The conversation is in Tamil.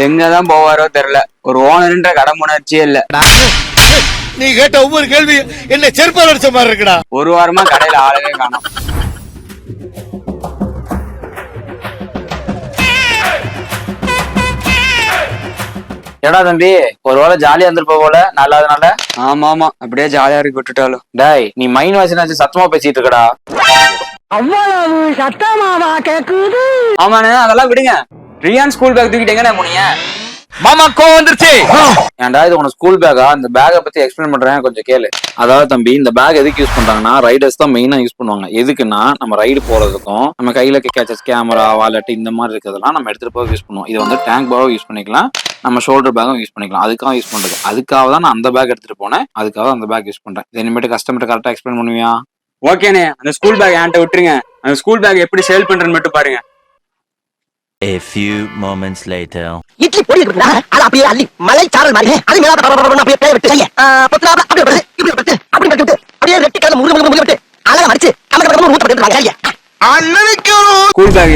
எங்கதான் போவாரோ தெரியல. ஒரு ஓனர்ன்ற கடமுணர்ச்சியே இல்ல. நீ கேட்ட ஒவ்வொரு கேள்வி என்ன செருப்பால் அடிச்ச மாதிரி இருக்குடா. ஒரு வாரமா கடையில ஆளவே காணோம். ஏடா தம்பி, ஒரு வேளை ஜாலியா இருந்திருப்ப போல நல்லாதனால. ஆமா ஆமா, அப்படியே ஜாலியா இருக்கு விட்டுட்டாலும். டாய், நீ மைண்ட் வாசினாச்சு சத்தமா பேசிட்டு இருக்கடா. அவ்வளவு சத்தமாவா கேக்குது? ஆமாண்ணே, அதெல்லாம் விடுங்க. ரியான் ஸ்கூல் பேக் தூக்கிட்டு எங்கண்ணே போனீங்க? மாமா கோவம் வந்துருச்சு. ஏன்டா இது உனக்கு ஸ்கூல் பேக்கா? இந்த பேக்கை பத்தி எக்ஸ்பிளைன் பண்றேன், கொஞ்சம் கேளு. அதாவது தம்பி, இந்த பேக் எதுக்கு யூஸ் பண்றாங்கன்னா ரைடர்ஸ் தான் மெயினா யூஸ் பண்ணுவாங்க. எதுக்குன்னா நம்ம ரைடு போறதுக்கும் நம்ம கையில கேச்சஸ், கேமரா, வாலெட் இந்த மாதிரி இருக்கிறதெல்லாம் நம்ம எடுத்துட்டு போக யூஸ் பண்ணுவோம். இது வந்து டேங்க் பேக்கும் யூஸ் பண்ணிக்கலாம், நம்ம ஷோல்டர் பேக்கும் யூஸ் பண்ணிக்கலாம். அதுக்காக யூஸ் பண்றது. அதுக்காக தான் நான் அந்த பேக் எடுத்துட்டு போனேன். அதுக்காக அந்த பேக் யூஸ் பண்றேன். இனிமேட்டு கஸ்டமர்ட்ட கரெக்டா எக்ஸ்பிளைன் பண்ணுவியா? ஓகேண்ணே, அந்த ஸ்கூல் பேக் என்கிட்ட விட்டுருங்க. அந்த ஸ்கூல் பேக் எப்படி சேல் பண்றேன்னு மட்டும் பாருங்க. A few moments later. Idli பொடி இருக்குடா, அது அப்படியே அள்ளி மலை சாரல் மாதிரி அது மேல அப்படியே பேய விட்டு செய்ய பொத்துனாப்ல அப்படியே விட்டு இப்படி விட்டு அப்படி விட்டு அப்படியே ரெட்டி கலந்து முருங்க விட்டு அழகா மடிச்சு கமக்க ஊத்த போட்டு வாங்க. அண்ணனுக்கு ஸ்கூல் பேக்